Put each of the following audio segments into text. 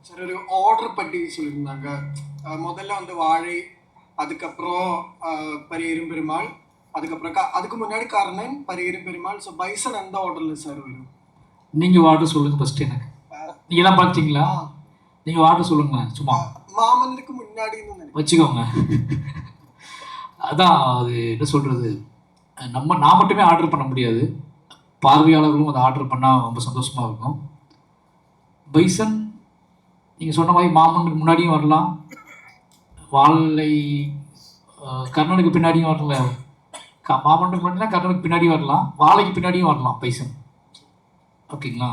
Sir ஒரு order பற்றி சொல்லியிருந்தாங்க. முதல்ல வந்து வாழை, அதுக்கப்புறம் பரியேறும் பெருமாள், அதுக்கப்புறம் அதுக்கு முன்னாடி கர்ணன், பரியேறும் பெருமாள். ஸோ பைசன் அந்த ஆர்டரில் சார் வரும். நீங்கள் ஆர்டர் சொல்லுங்கள் ஃபஸ்ட்டு எனக்கு. நீங்களாம் பார்த்தீங்களா? நீங்கள் ஆர்டர் சொல்லுங்களேன் சும்மா. மாமன்னருக்கு முன்னாடி வச்சுக்கோங்க. அதான் அது என்ன சொல்கிறது, நான் மட்டுமே ஆர்டர் பண்ண முடியாது, பார்வையாளர்களும் அதை ஆர்டர் பண்ணால் ரொம்ப சந்தோஷமாக இருக்கும். பைசன் நீங்கள் சொன்ன மாதிரி மாமன்னுக்கு முன்னாடியும் வரலாம், வாழை கர்ணனுக்கு பின்னாடியும் வரல, மாமன்னுக்கு முன்னாடினா கர்ணனுக்கு பின்னாடியும் வரலாம், வாழைக்கு பின்னாடியும் வரலாம் பைசன். ஓகேங்களா?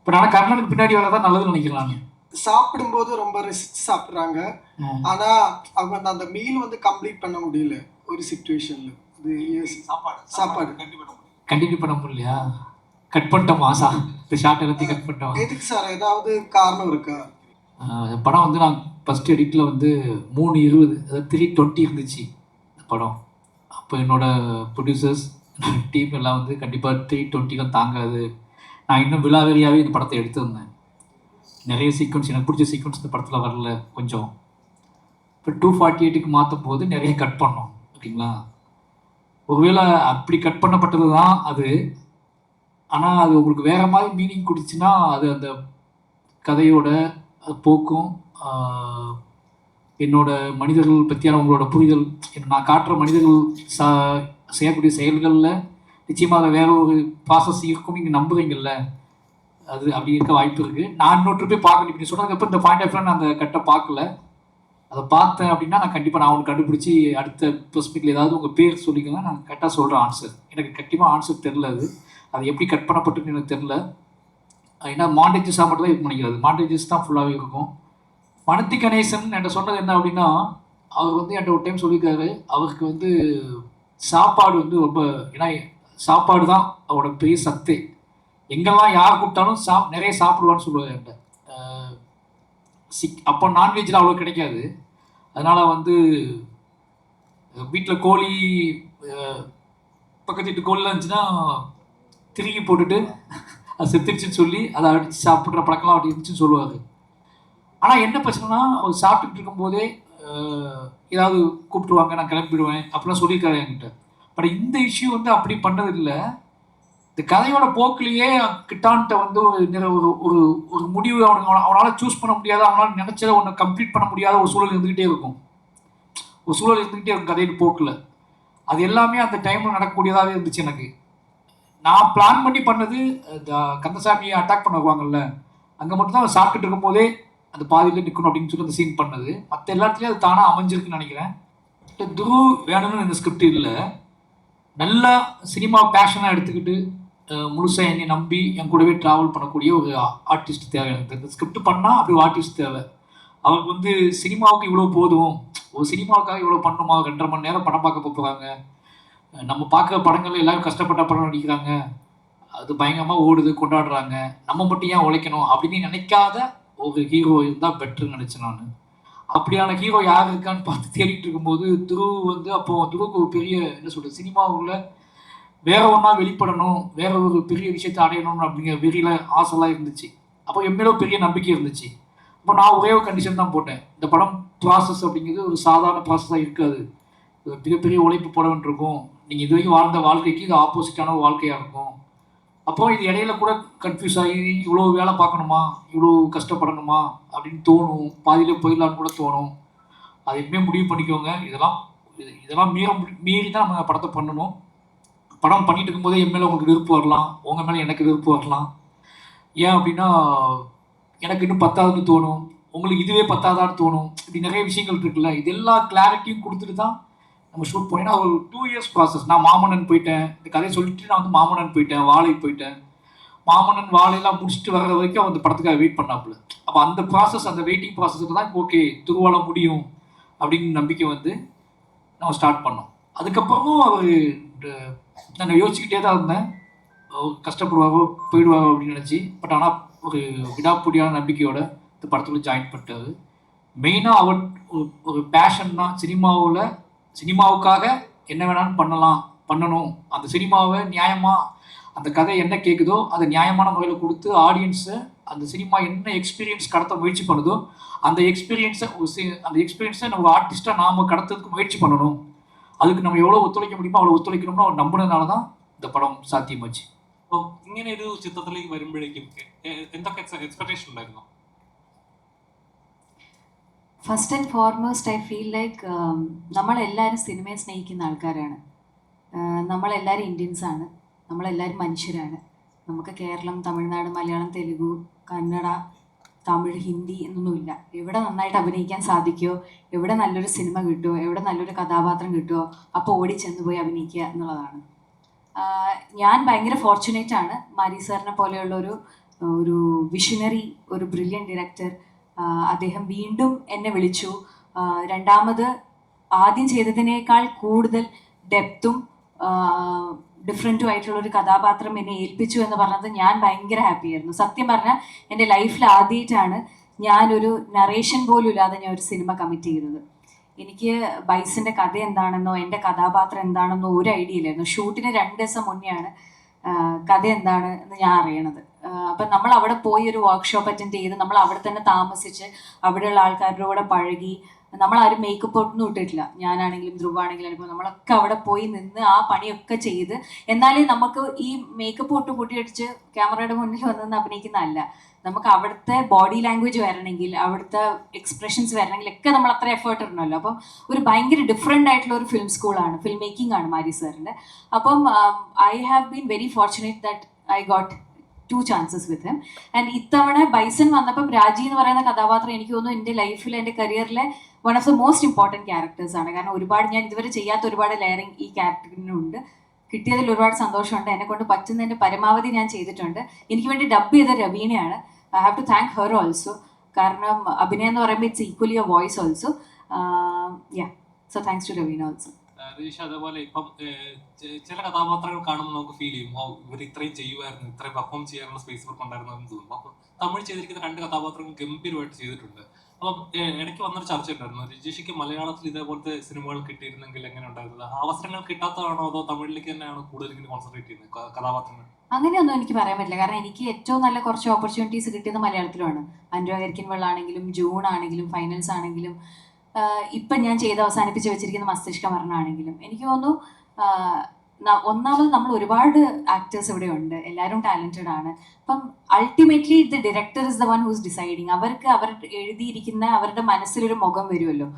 பட் ஆனால் கர்ணனுக்கு பின்னாடி வரதான் நல்லதுன்னு நினைக்கிறேன். நான் சாப்பிடும்போது ரொம்ப ரசிச்சு சாப்பிட்றாங்க, ஆனால் அவங்க அந்த மீல் வந்து கம்ப்ளீட் பண்ண முடியல ஒரு சிச்சுவேஷன்ல. சாப்பாடு கண்டினியூ பண்ண முடியலையா? கட் பண்ணிட்டோமா இந்த ஷார்ட் எல்லாத்தையும் கட் பண்ணிட்டோம். எதுக்கு சார்? ஏதாவது காரணம் இருக்கா? படம் வந்து நான் ஃபஸ்ட் எடிட்டில் வந்து 3:20 அதாவது 3:20 இருந்துச்சு இந்த படம். அப்போ என்னோடய ப்ரொடியூசர்ஸ் டீம் எல்லாம் வந்து கண்டிப்பாக 3:20 தாங்காது, நான் இன்னும் விழாவெளியாகவே இந்த படத்தை எடுத்திருந்தேன். நிறைய சீக்வன்ஸ் எனக்கு பிடிச்ச சீக்வன்ஸ் இந்த படத்தில் வரல கொஞ்சம். இப்போ 2:48க்கு மாற்றும் போது நிறைய கட் பண்ணோம். ஓகேங்களா? ஒருவேளை அப்படி கட் பண்ணப்பட்டது தான் அது, ஆனால் அது உங்களுக்கு வேறு மாதிரி மீனிங் கொடுத்துச்சுன்னா அது அந்த கதையோட போக்கும், என்னோட மனிதர்கள் பற்றியான உங்களோட புரிதல், நான் காட்டுற மனிதர்கள் செய்யக்கூடிய செயல்களில் நிச்சயமாக அதை வேற ஒரு ப்ராசஸ் இருக்கும் நீங்கள் நம்புறீங்கல்ல, அது அப்படி இருக்க வாய்ப்பு இருக்குது. நான் இன்னொரு போய் பார்க்கணும். இப்படி சொன்னதுக்கப்புறம் இந்த பாயிண்ட் ஆஃப் வியூ நான் அந்த கட்டை பார்க்கல, அதை பார்த்தேன் அப்படின்னா நான் கண்டிப்பாக நான் ஒன்று கண்டுபிடிச்சி அடுத்த ப்ரெஸ் மீட்டில் ஏதாவது உங்கள் பேர் சொல்லிக்கோங்க, நான் கரெக்டாக சொல்கிறேன் ஆன்சர். எனக்கு கண்டிப்பாக ஆன்சர் தெரில, அது எப்படி கட் பண்ணப்பட்டுன்னு எனக்கு தெரில. ஏன்னா மாண்டேஜஸாக மட்டும் தான் இது பண்ணிக்கிறது, மாண்டேஜஸ் தான் ஃபுல்லாகவே இருக்கும். மனத்தி கணேசன் என்கிட்ட சொன்னது என்ன அப்படின்னா, அவர் வந்து என்கிட்ட ஒரு டைம் சொல்லியிருக்காரு, அவருக்கு வந்து சாப்பாடு வந்து ரொம்ப, ஏன்னா சாப்பாடு தான் அவரோட பெரிய சத்தே, எங்கெல்லாம் யார் கூப்பிட்டாலும் நிறைய சாப்பிடுவான்னு சொல்லுவார் என்கிட்ட. அப்போ நான்வெஜ்லாம் அவ்வளோ கிடைக்காது, அதனால் வந்து வீட்டில் கோழி பக்கத்து வீட்டு கோழிலாம் இருந்துச்சுன்னா திருகி போட்டுட்டு அது செத்துருச்சுன்னு சொல்லி அதை அடித்து சாப்பிட்ற பழக்கம்லாம் அப்படி இருந்துச்சுன்னு சொல்லுவார். ஆனால் என்ன பிரச்சனைனா, அவர் சாப்பிட்டுட்டு இருக்கும்போதே ஏதாவது கூப்பிட்டுருவாங்க, நான் கிளம்பிடுவேன் அப்படிலாம் சொல்லியிருக்காரு என்கிட்ட. பட் இந்த இஷ்யூ வந்து அப்படி பண்ணது இல்லை. இந்த கதையோட போக்கிலேயே கிட்டான்ட்ட வந்து ஒரு ஒரு ஒரு முடிவு அவனால் சூஸ் பண்ண முடியாத, அவனால் நினச்சதை ஒன்று கம்ப்ளீட் பண்ண முடியாத ஒரு சூழல் இருந்துக்கிட்டே இருக்கும், கதையின் போக்கில். அது எல்லாமே அந்த டைமில் நடக்கக்கூடியதாகவே இருந்துச்சு எனக்கு. நான் பிளான் பண்ணி பண்ணது, இந்த கந்தசாமியை அட்டாக் பண்ண வருவாங்கல்ல, அங்கே மட்டும்தான் அவர் சாப்பிட்டுட்டு இருக்கும்போதே அந்த பாதியில் நிற்கணும் அப்படின்னு சொல்லி அந்த சீன் பண்ணது. மற்ற எல்லாத்துலேயும் அது தானாக அமைஞ்சிருக்குன்னு நினைக்கிறேன். துரு வேணும்னு இந்த ஸ்கிரிப்ட் இல்லை, நல்லா சினிமா பேஷனாக எடுத்துக்கிட்டு முழுசாக என்னை நம்பி என் கூடவே ட்ராவல் பண்ணக்கூடிய ஒரு ஆர்டிஸ்ட் தேவை எனக்கு. இந்த ஸ்கிரிப்ட் பண்ணால் அப்படி ஒரு ஆர்டிஸ்ட் தேவை. அவருக்கு வந்து சினிமாவுக்கு இவ்வளோ போதும், ஒரு சினிமாவுக்காக இவ்வளோ பண்ணணுமா, 2.5 மணி நேரம் படம் பார்க்க போகிறாங்க, நம்ம பார்க்குற படங்கள் எல்லோரும் கஷ்டப்பட்ட படம் நடிக்கிறாங்க, அது பயங்கரமாக ஓடுது கொண்டாடுறாங்க, நம்ம மட்டும் ஏன் உழைக்கணும் அப்படின்னு நினைக்காத ஒரு ஹீரோ இருந்தால் பெட்டர்னு நினச்சேன் நான். அப்படியான ஹீரோ யார் இருக்கான்னு பார்த்து தேடிட்டு இருக்கும்போது துரு வந்து, அப்போது துருவுக்கு ஒரு பெரிய என்ன சொல்கிறது, சினிமாவுக்குள்ள வேற ஒன்றா வெளிப்படணும், வேற ஒரு பெரிய விஷயத்தை அடையணும் அப்படிங்கிற வெறியில் ஆசைலாம் இருந்துச்சு. அப்போ என் மேலே பெரிய நம்பிக்கை இருந்துச்சு. அப்போ நான் ஒரே ஒரு கண்டிஷன் தான் போட்டேன், இந்த படம் ப்ராசஸ் அப்படிங்கிறது ஒரு சாதாரண ப்ராசஸாக இருக்காது, மிகப்பெரிய உழைப்பு போட வேண்டியிருக்கும், நீங்கள் இது வரைக்கும் வாழ்ந்த வாழ்க்கைக்கு இது ஆப்போசிட்டான ஒரு வாழ்க்கையாக இருக்கும். அப்போ இது இடையில கூட கன்ஃபியூஸ் ஆகி இவ்வளோ வேலை பார்க்கணுமா, இவ்வளோ கஷ்டப்படணுமா அப்படின்னு தோணும், பாதியிலே போயிடலான்னு கூட தோணும். அது எப்பவுமே முடிவு பண்ணிக்கோங்க. இதெல்லாம் மீறி தான் நம்ம படத்தை பண்ணணும். படம் பண்ணிட்டு இருக்கும்போதே என் மேலே உங்களுக்கு விருப்பம் வரலாம், உங்கள் மேலே எனக்கு விருப்பம் வரலாம். ஏன் அப்படின்னா, எனக்கு இன்னும் பத்தாதுன்னு தோணும், உங்களுக்கு இதுவே பத்தாதான்னு தோணும், இப்படி நிறைய விஷயங்கள் இருக்குல்ல. இது எல்லா கிளாரிட்டியும் கொடுத்துட்டு தான் நம்ம ஷூட் பண்ணேன். ஒரு 2 இயர்ஸ் ப்ராசஸ். நான் மாமன்னன் போயிட்டேன், இந்த கதையை சொல்லிட்டு நான் வந்து மாமன்னன் போயிட்டேன், வாழை போயிட்டேன். மாமன்னன் வாழையெல்லாம் முடிச்சுட்டு வர்ற வரைக்கும் அந்த படத்துக்காக வெயிட் பண்ணாப்புல. அப்போ அந்த ப்ராசஸ், அந்த வெயிட்டிங் ப்ராசஸுக்கு தான் ஓகே துருவால முடியும் அப்படின்னு நம்பிக்கை வந்து நம்ம ஸ்டார்ட் பண்ணோம். அதுக்கப்புறமும் அவர் நான் யோசிச்சுக்கிட்டே தான் இருந்தேன், கஷ்டப்படுவாரோ போயிடுவாரோ அப்படின்னு நினச்சி. பட் ஆனால் ஒரு விடாப்பிடியான நம்பிக்கையோட இந்த படத்தில் ஜாயின் பண்ணிட்டாரு. மெயினாக அவர் ஒரு பேஷன் தான், சினிமாவுக்காக என்ன வேணாலும் பண்ணணும், அந்த சினிமாவை நியாயமாக அந்த கதை என்ன கேட்குதோ அதை நியாயமான முறையில் கொடுத்து ஆடியன்ஸை அந்த சினிமா என்ன எக்ஸ்பீரியன்ஸ் கடத்த முயற்சி பண்ணுதோ அந்த எக்ஸ்பீரியன்ஸை நம்ம ஆர்டிஸ்ட்டாக நாம் கடத்துறதுக்கு முயற்சி பண்ணணும். அதுக்கு நம்ம எவ்வளோ ഒത്തുழைக்க முடிയുമോ அவ்வளோ ഒത്തുழைக்கணும்னு അവർ നമ്പുന്നതിനാல தான் இந்த படம் സാധ്യമാச்சு. അപ്പോൾ ഇങ്ങനെ ഒരു ചിത്രത്തിലേക്ക് വരുമ്പോഴേക്കും എന്തൊക്കെ എക്സ്പെക്ടേഷൻ ഉണ്ടായിരുന്നു? First and foremost I feel like നമ്മളെല്ലാവരും സിനിമയെ സ്നേഹിക്കുന്ന ആൾക്കാരാണ്. നമ്മളെല്ലാവരും ഇന്ത്യൻസാണ്, നമ്മളെല്ലാവരും മനുഷ്യരാണ്. നമുക്ക് കേരളം, തമിഴ്നാട്, മലയാളം, തെലുഗു, കന്നഡ, തമിഴ്, ഹിന്ദി എന്നൊന്നുമില്ല. എവിടെ നന്നായിട്ട് അഭിനയിക്കാൻ സാധിക്കുമോ, എവിടെ നല്ലൊരു സിനിമ കിട്ടുമോ, എവിടെ നല്ലൊരു കഥാപാത്രം കിട്ടുമോ അപ്പോൾ ഓടിച്ചെന്ന് പോയി അഭിനയിക്കുക എന്നുള്ളതാണ്. ഞാൻ ഭയങ്കര ഫോർച്ചുനേറ്റ് ആണ്. മാരി സാറിനെ പോലെയുള്ള ഒരു വിഷണറി, ഒരു ബ്രില്യൻ ഡയറക്ടർ. അദ്ദേഹം വീണ്ടും എന്നെ വിളിച്ചു. രണ്ടാമത് ആദ്യം ചെയ്തതിനേക്കാൾ കൂടുതൽ ഡെപ്തും ഡിഫറെൻറ്റും ആയിട്ടുള്ള ഒരു കഥാപാത്രം എന്നെ ഏൽപ്പിച്ചു എന്ന് പറഞ്ഞത് ഞാൻ ഭയങ്കര ഹാപ്പി ആയിരുന്നു. സത്യം പറഞ്ഞാൽ എൻ്റെ ലൈഫിൽ ആദ്യമായിട്ടാണ് ഞാനൊരു നറേഷൻ പോലും ഇല്ലാതെ ഞാൻ ഒരു സിനിമ കമ്മിറ്റ് ചെയ്തത്. എനിക്ക് ബൈസിൻ്റെ കഥ എന്താണെന്നോ എൻ്റെ കഥാപാത്രം എന്താണെന്നോ ഒരു ഐഡിയ ഇല്ലായിരുന്നു. ഷൂട്ടിന് 2 ദിവസം മുന്നെയാണ് കഥ എന്താണ് എന്ന് ഞാൻ അറിയണത്. അപ്പം നമ്മൾ അവിടെ പോയി ഒരു വർക്ക്ഷോപ്പ് അറ്റൻഡ് ചെയ്ത് നമ്മൾ അവിടെ തന്നെ താമസിച്ച് അവിടെയുള്ള ആൾക്കാരുടെ കൂടെ പഴകി. നമ്മളാരും മേക്കപ്പ് ഒന്നും ഇട്ടിട്ടില്ല. ഞാനാണെങ്കിലും ധ്രുവാണെങ്കിലും നമ്മളൊക്കെ അവിടെ പോയി നിന്ന് ആ പണിയൊക്കെ ചെയ്ത് എന്നാലേ നമുക്ക് ഈ മേക്കപ്പ് ഒട്ട് പൊട്ടിയടിച്ച് ക്യാമറയുടെ മുന്നിൽ വന്ന് അഭിനയിക്കുന്നതല്ല. നമുക്ക് അവിടുത്തെ ബോഡി ലാംഗ്വേജ് വരണമെങ്കിൽ, അവിടുത്തെ എക്സ്പ്രഷൻസ് വരണമെങ്കിൽ ഒക്കെ നമ്മൾ അത്ര എഫേർട്ട് ഇടണമല്ലോ. അപ്പം ഒരു ഭയങ്കര ഡിഫറെൻ്റ് ആയിട്ടുള്ള ഒരു ഫിലിം സ്കൂളാണ്, ഫിലിം മേക്കിംഗ് ആണ് മാരി സാറിൻ്റെ. അപ്പം I have been very fortunate that I got 2 chances with him. And ഇത്തവണ ബൈസൺ വന്നപ്പം രാജി എന്ന് പറയുന്ന കഥാപാത്രം എനിക്ക് തോന്നുന്നു എൻ്റെ ലൈഫിൽ, എൻ്റെ കരിയറിലെ one of the most important ക്യാരക്ടേഴ്സാണ്. കാരണം ഒരുപാട് ഞാൻ ഇതുവരെ ചെയ്യാത്ത ഒരുപാട് ലെയറിങ് ഈ ക്യാരക്ടറിനുണ്ട്. കിട്ടിയതിൽ ഒരുപാട് സന്തോഷമുണ്ട്. എന്നെ കൊണ്ട് പറ്റുന്നതിൻ്റെ പരമാവധി ഞാൻ ചെയ്തിട്ടുണ്ട്. എനിക്ക് വേണ്ടി ഡബ് ചെയ്ത രവീണയാണ്. I have to thank her also. കാരണം അഭിനയം എന്ന് പറയുമ്പോൾ it's equally a voice also. So thanks to Raveena also. Ratheesh, അതേപോലെ ഇപ്പം ചില കഥാപാത്രങ്ങൾ കാണുമ്പോൾ നമുക്ക് ഫീൽ ചെയ്യും, ഇവർ ഇത്രയും ചെയ്യുമായിരുന്നു, ഇത്രയും പെർഫോം ചെയ്യാനുള്ള സ്പേസ് ഇവർക്ക് ഉണ്ടായിരുന്നെന്ന് തോന്നും. അപ്പം തമിഴ് ചെയ്തിരിക്കുന്ന 2 കഥാപാത്രങ്ങൾ ഗംഭീരമായിട്ട് ചെയ്തിട്ടുണ്ട്. അപ്പം ഇടയ്ക്ക് വന്നൊരു ചർച്ച ഉണ്ടായിരുന്നു, രജീഷിക്ക് മലയാളത്തിൽ ഇതേപോലത്തെ സിനിമകൾ കിട്ടിയിരുന്നെങ്കിൽ എങ്ങനെ ഉണ്ടായിരുന്നത്? അവസരങ്ങൾ കിട്ടാത്തതാണോ അതോ തമിഴിലേക്ക് തന്നെയാണ് കൂടുതൽ ഇങ്ങനെ കോൺസെൻട്രേറ്റ് ചെയ്യുന്നത് കഥാപാത്രങ്ങൾ? അങ്ങനെയൊന്നും എനിക്ക് പറയാൻ പറ്റില്ല. കാരണം എനിക്ക് ഏറ്റവും നല്ല കുറച്ച് ഓപ്പർച്യൂണിറ്റീസ് കിട്ടിയത് മലയാളത്തിലുമാണ്. അനുരാഗരിക്കൻ വെള്ളാണെങ്കിലും, ജൂൺ ആണെങ്കിലും, ഫൈനൽസ് ആണെങ്കിലും, ഇപ്പം ഞാൻ ചെയ്ത് അവസാനിപ്പിച്ച് വെച്ചിരിക്കുന്ന മസ്തിഷ്ക മരണമാണെങ്കിലും. എനിക്ക് തോന്നുന്നു ഒന്നാമത് നമ്മൾ ഒരുപാട് ആക്ടേഴ്സ് ഇവിടെ ഉണ്ട്, എല്ലാവരും ടാലൻറ്റഡ് ആണ്. അപ്പം ultimately the director is the one who's deciding. അവർക്ക് അവർ എഴുതിയിരിക്കുന്ന അവരുടെ മനസ്സിലൊരു മുഖം വരുമല്ലോ,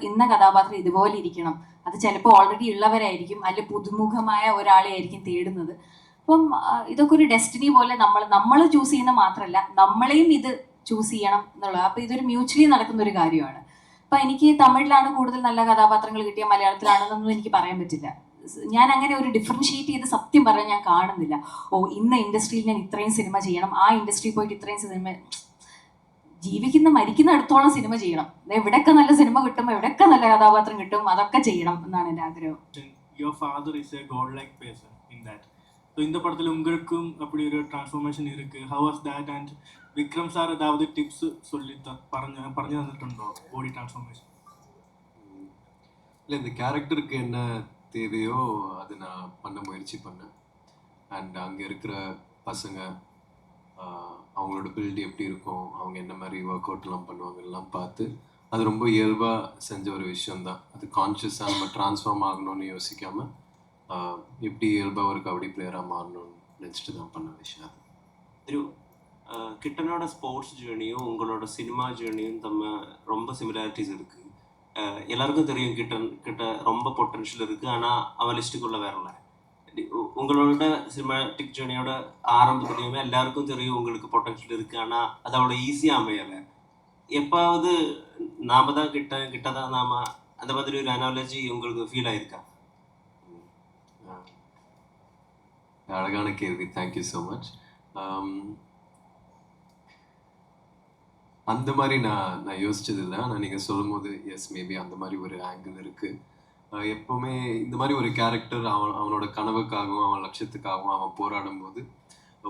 ഇന്ന കഥാപാത്രം ഇതുപോലെ ഇരിക്കണം. അത് ചിലപ്പോൾ ഓൾറെഡി ഉള്ളവരായിരിക്കും, അല്ലെങ്കിൽ പുതുമുഖമായ ഒരാളെ ആയിരിക്കും തേടുന്നത്. അപ്പം ഇതൊക്കെ ഒരു ഡെസ്റ്റിനി പോലെ നമ്മൾ ചൂസ് ചെയ്യുന്ന മാത്രമല്ല, നമ്മളെയും ഇത് ചൂസ് ചെയ്യണം എന്നുള്ളത്. അപ്പോൾ ഇതൊരു മ്യൂച്വലി നടക്കുന്ന ഒരു കാര്യമാണ്. അപ്പം എനിക്ക് തമിഴിലാണ് കൂടുതൽ നല്ല കഥാപാത്രങ്ങൾ കിട്ടിയ, മലയാളത്തിലാണെന്നൊന്നും എനിക്ക് പറയാൻ പറ്റില്ല. ഞാൻ അങ്ങനെ ഒരു ഡിഫറൻഷിയേറ്റ് ചെയ്ത് സത്യം പറഞ്ഞാൽ ഞാൻ കാണുന്നില്ല. ഇന്ന ഇൻഡസ്ട്രിയിൽ ഞാൻ ഇത്രയും സിനിമ ചെയ്യണം, ആ ഇൻഡസ്ട്രിയിൽ പോയിട്ട് ഇത്രയും സിനിമ. മരിക്കുന്ന അടുത്തോളം സിനിമ ചെയ്യണം. എവിടെയൊക്കെ നല്ല സിനിമ കിട്ടും, എവിടെയൊക്കെ നല്ല കഥാപാത്രം കിട്ടും, അതൊക്കെ ചെയ്യണം എന്നാണ് എൻ്റെ ആഗ്രഹം. Your father is a godlike person in that. So இந்த படத்துல உங்களுக்கும் அப்படி ஒரு டிரான்ஸ்ஃபர்மேஷன் இருக்கு. How was that? And Vikram sir ஏதாவது டிப்ஸ் சொல்லி പറഞ്ഞു தந்துட்டோ பாடி டிரான்ஸ்ஃபர்மேஷன்? இல்லை, இந்த கேரக்டருக்கு என்ன தேவையோ அதை நான் பண்ண முயற்சி பண்ணேன். அண்ட் அங்கே இருக்கிற பசங்க அவங்களோட பில்டு எப்படி இருக்கும், அவங்க என்ன மாதிரி ஒர்க் அவுட்லாம் பண்ணுவாங்க எல்லாம் பார்த்து அது ரொம்ப இயல்பாக செஞ்ச ஒரு விஷயந்தான். அது கான்ஷியஸாக நம்ம ட்ரான்ஸ்ஃபார்ம் ஆகணும்னு யோசிக்காமல் எப்படி இயல்பாக ஒரு கபடி பிளேயராக மாறணும்னு நினச்சிட்டு தான் பண்ண விஷயம் அது. ഒരു കിട്ടനോட ஸ்போர்ட்ஸ் ஜேர்னியும் உங்களோட சினிமா ஜேர்னியும் ரொம்ப சிமிலாரிட்டிஸ் இருக்குது. எல்லாருக்கும் தெரியும் கிட்ட ரொம்ப பொட்டன்ஷியல் இருக்குது, ஆனால் அவன் லிஸ்ட்டுக்குள்ளே வரல. உங்களோட சினிமாட்டிக் ஜேர்னியோட ஆரம்பத்துலேயுமே எல்லாருக்கும் தெரியும் உங்களுக்கு பொட்டன்ஷியல் இருக்குது, ஆனால் அது அவ்வளோ ஈஸியாக அமையலை. எப்பாவது நாம தான் கிட்டதான் நாம அந்த மாதிரி ஒரு அனாலஜி உங்களுக்கு ஃபீல் ஆயிருக்கா? அழகான கேள்வி, தேங்க்யூ ஸோ மச். அந்த மாதிரி நான் யோசிச்சதில்லை. ஆனால் நீங்கள் சொல்லும் போது எஸ், மேபி அந்த மாதிரி ஒரு ஆங்கிள் இருக்குது. எப்போவுமே இந்த மாதிரி ஒரு கேரக்டர் அவனோட கனவுக்காகவும் அவன் லட்சியத்துக்காகவும் அவன் போராடும் போது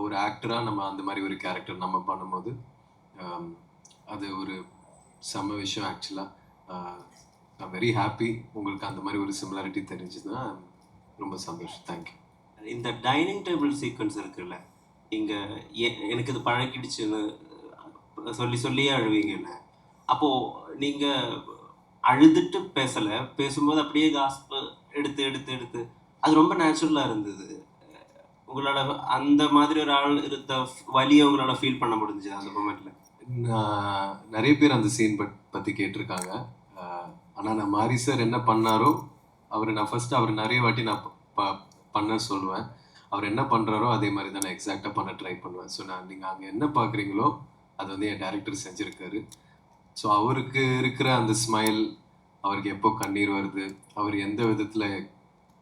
ஒரு ஆக்டராக நம்ம அந்த மாதிரி ஒரு கேரக்டர் நம்ம பண்ணும்போது அது ஒரு செம்ம விஷயம். ஆக்சுவலாக ஐ வெரி ஹாப்பி. உங்களுக்கு அந்த மாதிரி ஒரு சிமிலாரிட்டி தெரிஞ்சுதுன்னா ரொம்ப சந்தோஷம். தேங்க்யூ. இந்த டைனிங் டேபிள் சீக்வன்ஸ் இருக்குல்ல, இங்கே எனக்கு இது பழகிடுச்சுன்னு சொல்லி சொல்லியே அழுவீங்கல்ல, அப்போது நீங்கள் அழுதுட்டு பேசலை, பேசும்போது அப்படியே காஸ்ப் எடுத்து எடுத்து எடுத்து அது ரொம்ப நேச்சுரலாக இருந்தது. உங்களால் அந்த மாதிரி ஒரு ஆள் இருந்த வலியை உங்களால் ஃபீல் பண்ண முடிஞ்சுது அந்த மொமெண்ட்டில்? நிறைய பேர் அந்த சீன் பற்றி கேட்டிருக்காங்க. ஆனால் நான் மாரி சார் என்ன பண்ணாரோ நான் ஃபர்ஸ்ட் அவர் நிறைய வாட்டி நான் பண்ண சொல்லுவேன். அவர் என்ன பண்ணுறாரோ அதே மாதிரி தான் நான் எக்ஸாக்டாக பண்ண ட்ரை பண்ணுவேன். ஸோ நீங்கள் அங்கே என்ன பார்க்குறீங்களோ அது வந்து என் டைரக்டர் செஞ்சுருக்காரு. ஸோ அவருக்கு இருக்கிற அந்த ஸ்மைல், அவருக்கு எப்போ கண்ணீர் வருது, அவர் எந்த விதத்தில்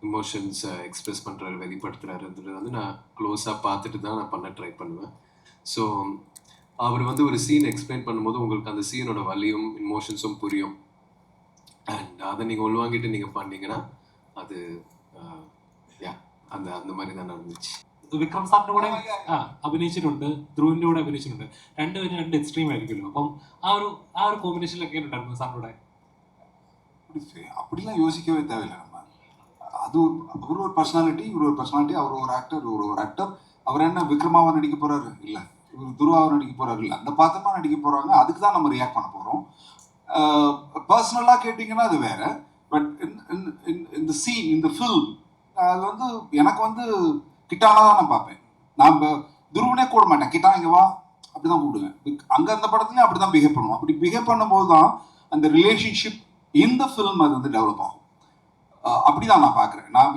இமோஷன்ஸை எக்ஸ்ப்ரெஸ் பண்ணுறாரு, வெளிப்படுத்துறாருன்றது வந்து நான் க்ளோஸாக பார்த்துட்டு தான் நான் பண்ண ட்ரை பண்ணுவேன். ஸோ அவர் வந்து ஒரு சீன் எக்ஸ்பிளைன் பண்ணும்போது உங்களுக்கு அந்த சீனோட வலியும் இமோஷன்ஸும் புரியும். அண்ட் அதை நீங்கள் உள்வாங்கிட்டு நீங்கள் பண்ணீங்கன்னா அது அந்த மாதிரி தான் நடந்துச்சு. വിക്രം സാറിന്റെ കൂടെ അഭിനയിച്ചിട്ടുണ്ട്, ധ്രുവിന്റെ കൂടെ അഭിനയിച്ചിട്ടുണ്ട്. രണ്ടുപേരും രണ്ട് എക്സ്ട്രീം ആയിരിക്കുമല്ലോ. അപ്പം ആ ഒരു കോമ്പിനേഷനിലൊക്കെ ഉണ്ടായിരുന്നു സാറിന്റെ? அப்படிலாம் யோசிக்கவே தேவையில்லை. நம்ம அது அவர் ஒரு பர்சனாலிட்டி, இவர் ஒரு பர்சனாலிட்டி, அவர் ஒரு ஆக்டர், இவர் ஒரு ஆக்டர். அவர் என்ன விக்ரமாவை நடிக்க போறாரு இல்லை, இவர் துருவாவை நடிக்க போறாரு இல்லை, அந்த பாத்திரமா நடிக்க போறாங்க. அதுக்கு தான் நம்ம ரியாக்ட் பண்ண போறோம். பர்சனலாக கேட்டிங்கன்னா அது வேற. பட் இந்த சீன், இந்த ஃபில்ம், அது வந்து எனக்கு வந்து கிட்டானா தான் நான் பார்ப்பேன். நான் துருவனே கூட மாட்டேன், கிட்டா இங்கே வா அப்படி தான் கூப்பிடுவேன். அங்கே அந்த படத்துலையும் அப்படி தான் பிஹேவ் பண்ணுவோம். அப்படி பிஹேவ் பண்ணும்போது தான் அந்த ரிலேஷன்ஷிப் இந்த ஃபில்ம் அது வந்து டெவலப் ஆகும். அப்படி தான் நான் பார்க்குறேன். நான்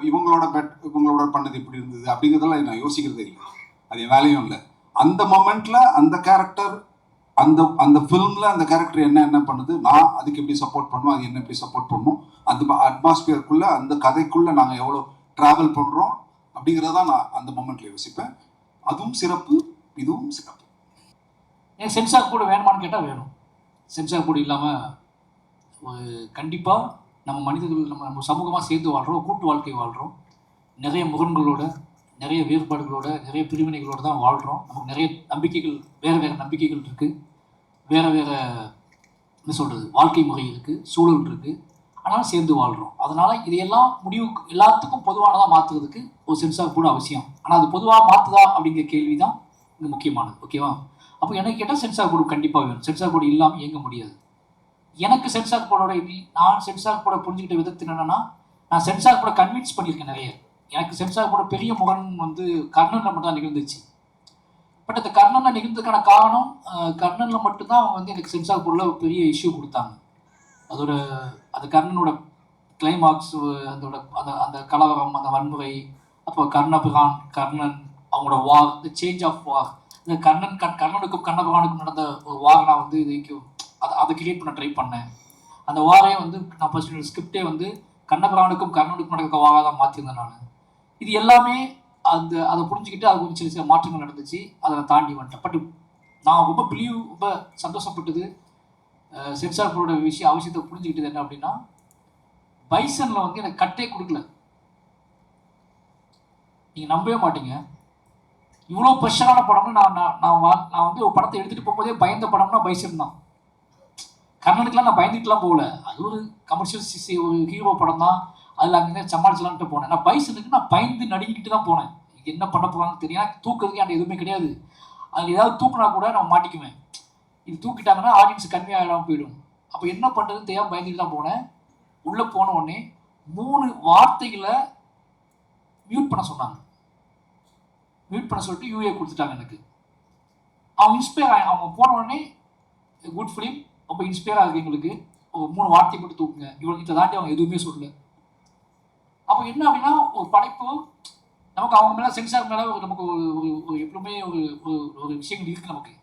இவங்களோட பண்ணது எப்படி இருந்தது அப்படிங்கிறதெல்லாம் நான் யோசிக்கிறதே இல்லை. அது என் வேலையும் இல்லை. அந்த மொமெண்ட்டில் அந்த கேரக்டர், அந்த ஃபில்மில் அந்த கேரக்டர் என்ன பண்ணுது, நான் அதுக்கு எப்படி சப்போர்ட் பண்ணுவோம், அது என்ன எப்படி சப்போர்ட் பண்ணும், அந்த அட்மாஸ்பியருக்குள்ளே, அந்த கதைக்குள்ளே நாங்கள் எவ்வளோ ட்ராவல் பண்ணுறோம் அப்படிங்கிறதான் நான் அந்த மொமெண்ட்டில் யோசிப்பேன். அதுவும் சிறப்பு, இதுவும் சிறப்பு. ஏன் சென்சார் கூட வேணுமான்னு கேட்டால் வேணும். சென்சார் கூட இல்லாமல் கண்டிப்பாக நம்ம மனிதர்கள், நம்ம சமூகமாக சேர்ந்து வாழ்கிறோம், கூட்டு வாழ்க்கை வாழ்கிறோம். நிறைய முகன்களோட, நிறைய வேறுபாடுகளோட, நிறைய பிரிவினைகளோடு தான் வாழ்கிறோம். நமக்கு நிறைய நம்பிக்கைகள், வேறு நம்பிக்கைகள் இருக்குது, வேறு என்ன சொல்கிறது, வாழ்க்கை முறை இருக்குது, சூழல் இருக்குது. ஆனாலும் சேர்ந்து வாழ்கிறோம். அதனால் இதையெல்லாம் எல்லாத்துக்கும் பொதுவானதாக மாற்றுறதுக்கு ஒரு சென்சார் கூட அவசியம். ஆனால் அது பொதுவாக மாற்றுதா அப்படிங்கிற கேள்வி தான் இங்கே முக்கியமானது. ஓகேவா? அப்போ எனக்கு கேட்டால் சென்சார் போர்டு கண்டிப்பாக வேணும். சென்சார் போர்டு இல்லாமல் இயங்க முடியாது. எனக்கு சென்சார் போர்டோட நான் சென்சார் போர்டை புரிஞ்சுக்கிட்ட விதத்தில் என்னென்னா, நான் சென்சார் போர்டை கன்வின்ஸ் பண்ணியிருக்கேன் நிறைய. எனக்கு சென்சார் போர்டு பெரிய முகன் வந்து கர்ணனில் மட்டும் தான் நிகழ்ந்துச்சு. பட் அந்த கர்ணனில் நிகழ்ந்ததுக்கான காரணம், கர்ணனில் மட்டும்தான் அவங்க வந்து எனக்கு சென்சார் போர்டில் ஒரு பெரிய இஷ்யூ கொடுத்தாங்க. அந்த கர்ணனோட கிளைமாக்ஸ், அந்த கலவரம், அந்த வன்முறை, அப்போ கர்ணன் அவங்களோட வார், இந்த சேஞ்ச் ஆஃப் வார், இந்த கர்ணனுக்கும் கண்ணபகவானுக்கும் நடந்த ஒரு வார் நான் வந்து இதுக்கும் அதை கிரியேட் பண்ண ட்ரை பண்ணேன். அந்த வாரே வந்து நான் ஃபர்ஸ்ட் ஸ்கிரிப்டே வந்து கண்ணபகவானுக்கும் கர்ணனுக்கும் நடக்க வாராக தான் மாற்றிருந்தேன் நான். இது எல்லாமே அதை புரிஞ்சுக்கிட்டு அது கொஞ்சம் சில மாற்றங்கள் நடந்துச்சு. அதை தாண்டி வந்துட்டேன். பட் நான் ரொம்ப சந்தோஷப்பட்டது சென்சார் போர்டோட அவசியத்தை புரிஞ்சுக்கிட்டது என்ன அப்படின்னா, பைசனில் வந்து எனக்கு கட்டே கொடுக்கல. நீங்கள் நம்பவே மாட்டீங்க, இவ்வளோ ப்ரெஷரான படம்னு நான் வந்து ஒரு படத்தை எடுத்துகிட்டு போகும்போதே பயந்த படம்னா பைசன் தான். கர்ணனுக்குலாம் நான் பயந்துட்டுலாம் போகல. அது ஒரு கமர்ஷியல் ஒரு ஹீரோ படம் தான், அதில் அங்கே சமாளிச்சலான்ட்டு போனேன். நான் பைசனுக்கு நான் பயந்து நடுங்கிட்டு தான் போனேன். என்ன பண்ண போகிறாங்கன்னு தெரியும். தூக்குறதுக்கு அந்த எதுவுமே கிடையாது. அதில் ஏதாவது தூக்குனா கூட நான் மாட்டிக்குவேன். இது தூக்கிட்டாங்கன்னா ஆடியன்ஸ் கன்வே ஆகாமல் போயிடும். அப்போ என்ன பண்ணுறதுன்னு தெரியாமல் பயந்துட்டு தான் போனேன். உள்ளே போன உடனே 3 வார்த்தைகளை மியூட் பண்ண சொன்னாங்க. மியூட் பண்ண சொல்லிட்டு யூஏ கொடுத்துட்டாங்க எனக்கு. அவங்க போன உடனே குட் ஃபிலிம், ரொம்ப இன்ஸ்பயர் ஆகுது எங்களுக்கு, ஒரு 3 வார்த்தை மட்டும் தூக்குங்க, இதை தாண்டி அவங்க எதுவுமே சொல்லலை. அப்போ என்ன அப்படின்னா, ஒரு படைப்பு நமக்கு அவங்க மேலே சென்சார் மேலே நமக்கு ஒரு எப்பவுமே ஒரு விஷயங்கள் இருக்குது நமக்கு.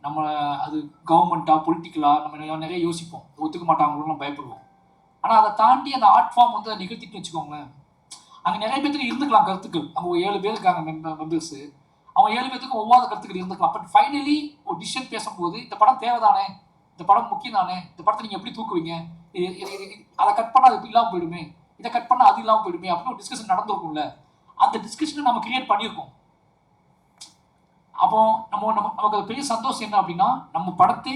நம்ம அது கவர்மெண்ட்டாக பொலிட்டிக்கலாக நம்ம நிறைய யோசிப்போம், ஒத்துக்க மாட்டாங்களும் பயப்படுவோம். ஆனால் அதை தாண்டி அந்த ஆர்ட் ஃபார்ம் வந்து அதை நிகழ்த்திட்டு வச்சுக்கோங்களேன், அங்கே நிறைய பேருக்கு இருந்துக்கலாம் கருத்துக்கள். அங்கே 7 பேர் இருக்காங்க மெம்பர்ஸு, அவங்க 7 பேருக்கு ஒவ்வாத கருத்துக்கள் இருந்துக்கலாம். பட் ஃபைனலி ஒரு டிசிஷன் பேசும்போது, இந்த படம் தேவைதானே, இந்த படம் முக்கியம் தானே, இந்த படத்தை நீங்கள் எப்படி தூக்குவீங்க, அதை கட் பண்ணால் அது இல்லாமல் போயிடுமே, இதை கட் பண்ணால் அது இல்லாமல் போயிடுமே அப்படின்னு ஒரு டிஸ்கஷன் நடந்திருக்கும்ல. அந்த டிஸ்கஷனை நம்ம கிரியேட் பண்ணியிருக்கோம். அப்போ நமக்கு அது பெரிய சந்தோஷம் என்ன அப்படின்னா, நம்ம படத்தை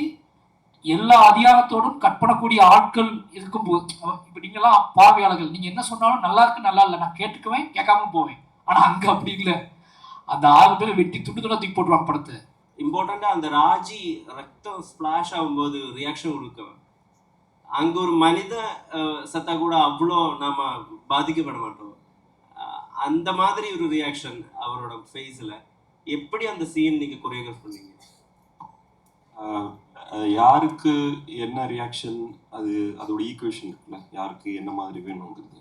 எல்லா அதிகாரத்தோடும் கட் பண்ணக்கூடிய ஆட்கள் இருக்கும்போது, இப்போ நீங்களாம் பார்வையாளர்கள், நீங்க என்ன சொன்னாலும் நல்லா இருக்கு நல்லா இல்லை நான் கேட்டுக்குவேன், கேட்காம போவேன். ஆனா அங்க அப்படி இல்லை. அந்த 6 பேரை வெட்டி துண்டு துண்டா தூக்கி போட்டுருவாங்க படத்தை. இம்பார்ட்டண்டா அந்த ராஜி ரத்தம் ஸ்பிளாஷ் ஆகும்போது ரியாக்ஷன் கொடுக்கணும். அங்க ஒரு மனித சத்தா கூட அவ்வளோ நாம பாதிக்கப்பட மாட்டோம். அந்த மாதிரி ஒரு ரியாக்ஷன் அவரோட ஃபேஸ்ல. எப்படி அந்த சீன் நீங்க கொரியோகிராஃப் பண்ணீங்க? யாருக்கு என்ன ரியாக்ஷன், அதோட ஈக்குவேஷன் இருக்குல்ல, யாருக்கு என்ன மாதிரி வேணுங்கிறது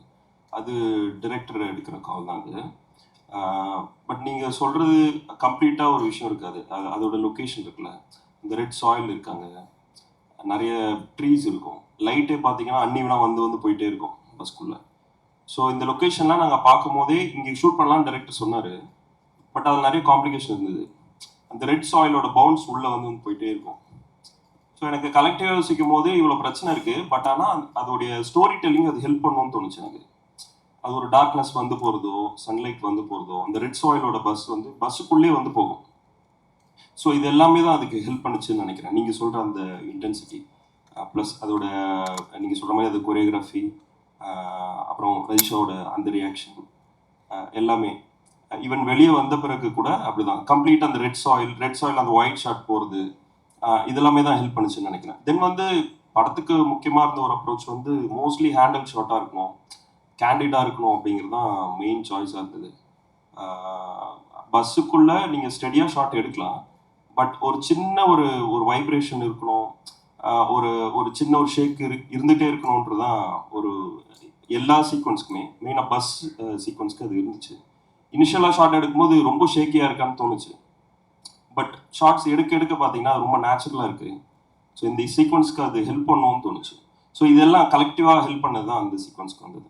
அது டிரெக்டர் எடுக்கிற கால் தான் அது. பட் நீங்கள் சொல்கிறது கம்ப்ளீட்டாக ஒரு விஷயம் இருக்காது. அதோட லொக்கேஷன் இருக்குல்ல, இந்த ரெட் சாயில் இருக்காங்க, நிறைய ட்ரீஸ் இருக்கும், லைட்டே பார்த்தீங்கன்னா அன்னிவனாக வந்து போயிட்டே இருக்கும் பஸ்குள்ளே. ஸோ இந்த லொக்கேஷன்லாம் நாங்கள் பார்க்கும் போதே இங்கே ஷூட் பண்ணலான்னு டைரக்டர் சொன்னார். பட் அதில் நிறைய காம்ப்ளிகேஷன் இருந்தது. அந்த ரெட் சாயிலோட பவுன்ஸ் உள்ளே வந்து போயிட்டே இருக்கும். ஸோ எனக்கு கலெக்டிவாக யோசிக்கும் போது இவ்வளோ பிரச்சனை இருக்குது, பட் ஆனால் அதோடைய ஸ்டோரி டெல்லிங் அது ஹெல்ப் பண்ணணும்னு தோணுச்சு எனக்கு. அது ஒரு டார்க்னஸ் வந்து போகிறதோ, சன்லைட் வந்து போகிறதோ, அந்த ரெட் சாயிலோட பஸ்ஸுக்குள்ளே வந்து போகும். ஸோ இது எல்லாமே தான் அதுக்கு ஹெல்ப் பண்ணுச்சுன்னு நினைக்கிறேன். நீங்கள் சொல்கிற அந்த இன்டென்சிட்டி ப்ளஸ் அதோட நீங்கள் சொல்கிற மாதிரி அது கொரியோகிராஃபி, அப்புறம் ரஜிஷாவோட அந்த ரியாக்ஷன் எல்லாமே. ஈவன் வெளியே வந்த பிறகு கூட அப்படிதான் கம்ப்ளீட் அந்த ரெட் சாயில் அந்த ஒயிட் ஷார்ட் போகிறது, இதெல்லாமே தான் ஹெல்ப் பண்ணுச்சுன்னு நினைக்கிறேன். தென் வந்து படத்துக்கு முக்கியமாக இருந்த ஒரு அப்ரோச் வந்து மோஸ்ட்லி ஹேண்டில் ஷார்ட்டாக இருக்கணும், கேண்டிடாக இருக்கணும் அப்படிங்கிறது தான் மெயின் சாய்ஸாக இருந்தது. பஸ்ஸுக்குள்ளே நீங்கள் ஸ்டெடியாக ஷார்ட் எடுக்கலாம், பட் ஒரு சின்ன ஒரு வைப்ரேஷன் இருக்கணும், ஒரு சின்ன ஒரு ஷேக் இருந்துகிட்டே இருக்கணுன்றது தான் ஒரு எல்லா சீக்வன்ஸ்க்குமே, மெயினாக பஸ் சீக்வன்ஸ்க்கு அது இருந்துச்சு. இனிஷியலாக ஷார்ட் எடுக்கும்போது ரொம்ப ஷேக்கியாக இருக்கான்னு தோணுச்சு, பட் ஷார்ட்ஸ் எடுக்க பார்த்தீங்கன்னா ரொம்ப நேச்சுரலாக இருக்குது. ஸோ இந்த சீக்வன்ஸ்க்கு அது ஹெல்ப் பண்ணணும்னு தோணுச்சு. ஸோ இதெல்லாம் கலெக்டிவாக ஹெல்ப் பண்ணது தான் அந்த சீக்வன்ஸ்க்கு வந்தது.